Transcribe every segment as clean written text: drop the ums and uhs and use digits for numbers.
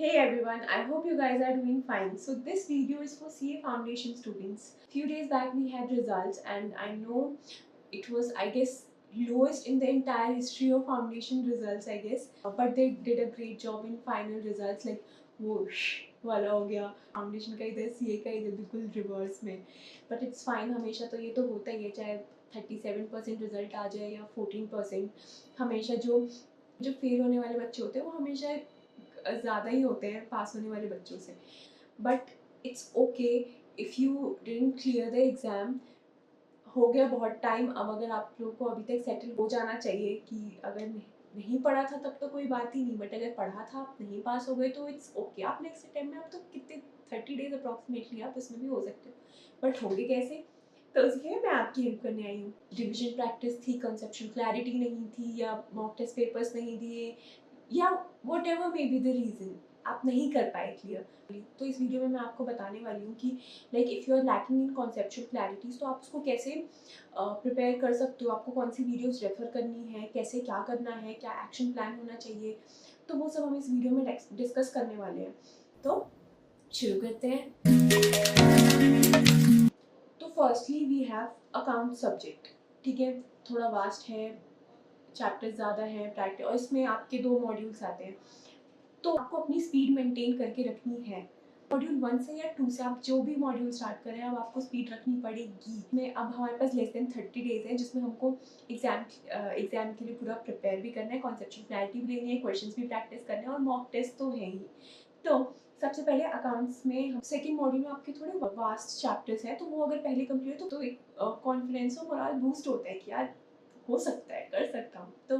Hey everyone, I hope you guys are doing fine. So this video is for CA Foundation students. Few days back we had results and I know it was, I guess, lowest in the entire history of foundation results, I guess. But they did a great job in final results, like whoosh वाला हो गया foundation का इधर CA का इधर बिल्कुल reverse में. But it's fine, हमेशा तो ये तो होता ही है, चाहे 37% रिजल्ट आ जाए या 14%. हमेशा जो जो फेल होने वाले बच्चे होते हैं वो हमेशा ज़्यादा ही होते हैं पास होने वाले बच्चों से. But it's okay if you didn't clear the exam. हो गया बहुत टाइम, अब अगर आप लोग को अभी तक सेटल हो जाना चाहिए कि अगर नहीं पढ़ा था तब तो कोई बात ही नहीं, बट अगर पढ़ा था आप नहीं पास हो गए तो इट्स ओके. आप नेक्स्ट अटेम्प्ट में आप तो कितने 30 डेज अप्रॉक्सीमेटली आप इसमें भी हो सकते हो, बट होंगे कैसे? तो उसके मैं आपकी हेल्प करने आई हूँ. रिविजन प्रैक्टिस थी, कंसेप्चुअल क्लैरिटी नहीं थी, या मॉक टेस्ट पेपर्स नहीं दिए, या what ever may be the reason आप नहीं कर पाए क्लियर. तो इस वीडियो में मैं आपको बताने वाली हूँ कि like if you are lacking in conceptual clarities तो आप उसको कैसे प्रिपेयर कर सकते हो, आपको कौन सी वीडियोस रेफर करनी है, कैसे क्या करना है, क्या एक्शन प्लान होना चाहिए. तो वो सब हम इस वीडियो में डिस्कस करने वाले हैं. तो शुरू करते हैं. तो firstly we have account subject. ठीक है, थोड़ा वास्ट है, चैप्टर्स ज़्यादा हैं, प्रैक्टिस, और इसमें आपके 2 मॉड्यूल्स आते हैं. तो आपको अपनी स्पीड मेंटेन करके रखनी है. मॉड्यूल 1 से या 2 से आप जो भी मॉड्यूल स्टार्ट करें, अब आपको स्पीड रखनी पड़ेगी. में अब हमारे पास लेस देन 30 डेज है जिसमें हमको एग्जाम के लिए पूरा प्रिपेयर भी करना है, कॉन्सेप्चुअल क्लैरिटी भी लेनी है, क्वेश्चंस भी प्रैक्टिस करने हैं, और मॉक टेस्ट तो है ही. तो सबसे पहले अकाउंट्स में हम सेकेंड मॉड्यूल में आपके थोड़े वास्ट चैप्टर्स हैं, तो वो अगर पहले कंप्लीट हो तो एक कॉन्फिडेंस और मोरल बूस्ट होता है कि यार हो सकता है, कर सकता हूँ. तो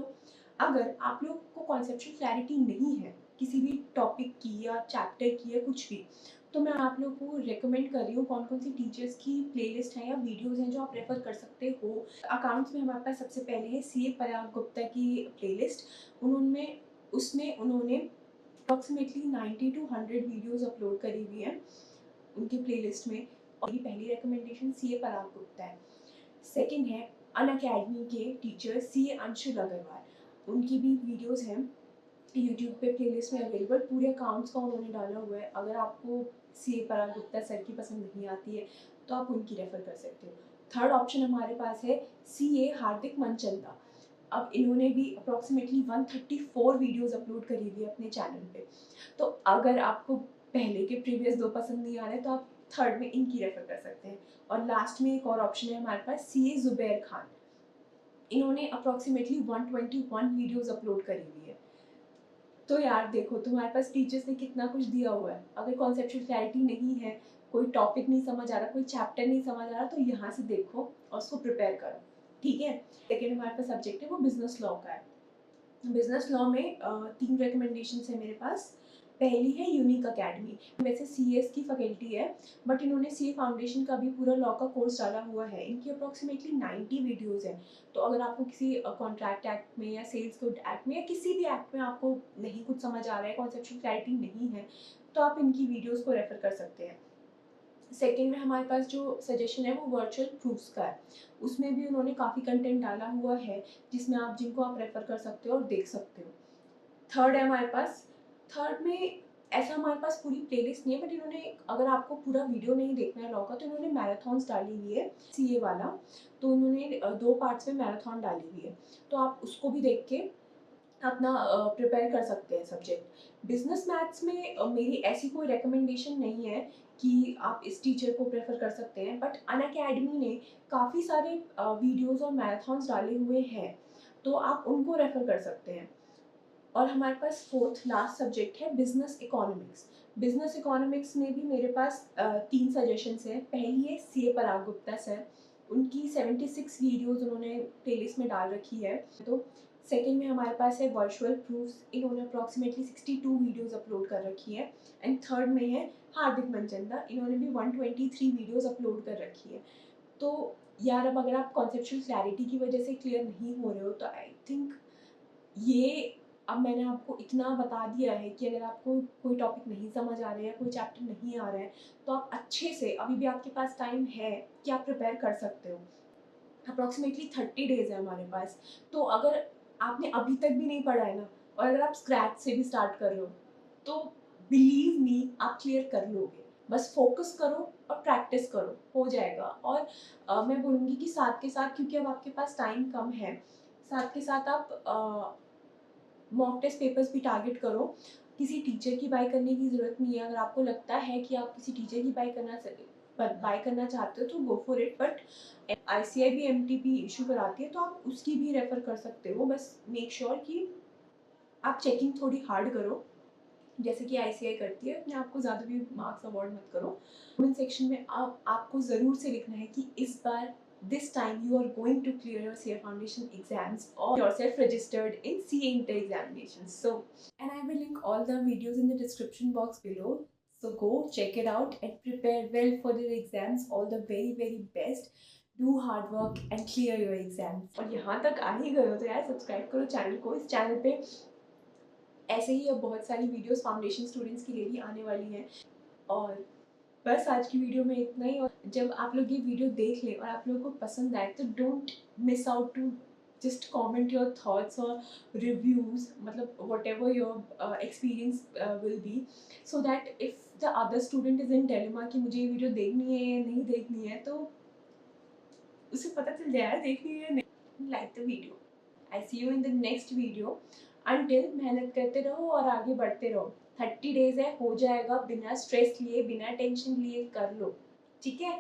अगर आप लोग को कॉन्सेप्चुअल क्लैरिटी नहीं है किसी भी टॉपिक की या चैप्टर की या कुछ भी, तो मैं आप लोग को रिकमेंड कर रही हूँ कौन कौन सी टीचर्स की प्लेलिस्ट है या वीडियोस हैं जो आप रेफर कर सकते हो. अकाउंट्स में हमारे पास सबसे पहले है सीए पराग गुप्ता की प्लेलिस्ट. उन्होंने उसमें उन्होंने अप्रॉक्सीमेटली 90 to 100 वीडियोस अपलोड करी हुई हैं उनकी प्लेलिस्ट में. और ये पहली रिकमेंडेशन सीए पराग गुप्ता है. सेकंड है अनअकैडमी के टीचर सीए अंशुल अग्रवाल. उनकी भी वीडियोस हैं यूट्यूब पे प्लेलिस्ट में अवेलेबल. पूरे अकाउंट्स का उन्होंने डाला हुआ है. अगर आपको सीए पराग गुप्ता सर की पसंद नहीं आती है तो आप उनकी रेफर कर सकते हो. थर्ड ऑप्शन हमारे पास है सीए हार्दिक मनचंदा. अब इन्होंने भी अप्रॉक्सीमेटली 134 वीडियोस अपलोड करी हुई है अपने चैनल पे. तो अगर आपको पहले के प्रीवियस 2 पसंद नहीं आ रहे तो आप थर्ड में इनकी रेफर कर सकते हैं. और लास्ट में एक और ऑप्शन है हमारे पास सीए जुबैर खान. इन्होंने अप्रॉक्सीमेटली 121 वीडियोस अपलोड करी हुई है. तो यार देखो तुम्हारे पास टीचर्स ने कितना कुछ दिया हुआ है. अगर कॉन्सेप्चुअल क्लैरिटी नहीं है, कोई टॉपिक नहीं समझ आ रहा, कोई चैप्टर नहीं समझ आ रहा, तो यहाँ से देखो और उसको प्रिपेयर करो. ठीक है. सेकेंड हमारे पास सब्जेक्ट है वो बिजनेस लॉ का है. बिजनेस लॉ में 3 रिकमेंडेशंस है मेरे पास. पहली है यूनिक अकेडमी. वैसे सीएस की फैकल्टी है, बट इन्होंने सीए फाउंडेशन का भी पूरा लॉ का कोर्स डाला हुआ है. इनकी अप्रॉक्सीमेटली 90 वीडियोस हैं. तो अगर आपको किसी कॉन्ट्रैक्ट एक्ट में या सेल्स गुड एक्ट में या किसी भी एक्ट में आपको नहीं कुछ समझ आ रहा है, कॉन्सेप्चुअल क्लैरिटी नहीं है, तो आप इनकी वीडियोस को रेफर कर सकते हैं. सेकेंड में हमारे पास जो सजेशन है वो वर्चुअल प्रूफ्स का है. उसमें भी उन्होंने काफ़ी कंटेंट डाला हुआ है जिसमें आप जिनको आप रेफर कर सकते हो और देख सकते हो. थर्ड है हमारे पास. थर्ड में ऐसा हमारे पास पूरी प्लेलिस्ट नहीं है, बट इन्होंने, अगर आपको पूरा वीडियो नहीं देखना है लॉ का, तो इन्होंने मैराथॉन्स डाली हुई है सीए वाला. तो उन्होंने 2 पार्ट्स में मैराथन डाली हुई है. तो आप उसको भी देख के अपना प्रिपेयर कर सकते हैं सब्जेक्ट. बिजनेस मैथ्स में मेरी ऐसी कोई रिकमेंडेशन नहीं है कि आप इस टीचर को प्रेफर कर सकते हैं, बट अनअकैडमी ने काफ़ी सारे वीडियोस और मैराथन्स डाले हुए हैं, तो आप उनको रेफर कर सकते हैं. और हमारे पास फोर्थ लास्ट सब्जेक्ट है बिजनेस इकोनॉमिक्स. बिजनेस इकोनॉमिक्स में भी मेरे पास 3 सजेशंस हैं. पहली है सीए पराग गुप्ता सर. उनकी 76 वीडियोस उन्होंने प्लेलिस्ट में डाल रखी है. तो सेकंड में हमारे पास है वर्चुअल प्रूफ्स. इन्होंने अप्रॉक्सीमेटली 62 वीडियोस अपलोड कर रखी है. एंड थर्ड में है हार्दिक मनचंदा. इन्होंने भी 123 वीडियोस अपलोड कर रखी है. तो यार अब अगर आप कॉन्सेप्चुअल क्लैरिटी की वजह से क्लियर नहीं हो रहे हो तो आई थिंक ये, अब मैंने आपको इतना बता दिया है कि अगर आपको कोई टॉपिक नहीं समझ आ रहा है या कोई चैप्टर नहीं आ रहा है, तो आप अच्छे से, अभी भी आपके पास टाइम है कि आप प्रिपेयर कर सकते हो. अप्रॉक्सीमेटली 30 डेज है हमारे पास. तो अगर आपने अभी तक भी नहीं पढ़ा है ना, और अगर आप स्क्रैच से भी स्टार्ट कर रहे हो, तो बिलीव मी, आप क्लियर कर लोगे। बस फोकस करो और प्रैक्टिस करो, हो जाएगा। और मैं बोलूँगी कि साथ के साथ, क्योंकि अब आपके पास टाइम कम है, साथ के साथ आप मॉक टेस्ट पेपर्स भी टारगेट करो। किसी टीचर की बाय करने की ज़रूरत नहीं है। अगर आपको लगता है कि आप किसी टीचर की बाय करना चाहते हो तो go for it. But ICI भी एमटीपी इशू कराती है, तो आप उसकी भी रेफर कर सकते हो। बस मेक श्योर कि आप चेकिंग थोड़ी हार्ड करो, जैसे कि आईसीआई करती है। अपने आप को ज़्यादा भी मार्क्स अवॉर्ड मत करो। कमेंट सेक्शन में आपको ज़रूर से लिखना है कि इस बार this time you are going to clear your CA foundation exams or yourself registered in CA inter examinations. So, and I will link all the videos in the description box below. So go check it out and prepare well for your exams. All the very best. Do hard work and clear your exams. और यहाँ तक आ ही गए हो तो यार subscribe करो channel को। इस चैनल पे ऐसे ही अब बहुत सारी वीडियोस फाउंडेशन स्टूडेंट्स के लिए भी आने वाली हैं। और बस आज की वीडियो में इतना ही। और जब आप लोग ये वीडियो देख लें और आप लोगों को पसंद आए तो don't miss out to just comment your thoughts और रिव्यूज़, मतलब whatever your experience will be, so that if the other student is in dilemma कि मुझे ये वीडियो देखनी है या नहीं देखनी है, तो उसे पता चल जाए देखनी है या नहीं। Like the video. I see you in the next video. Until मेहनत करते रहो और आगे बढ़ते रहो। 30 डेज है, हो जाएगा। बिना स्ट्रेस लिए, बिना टेंशन लिए कर लो, ठीक है।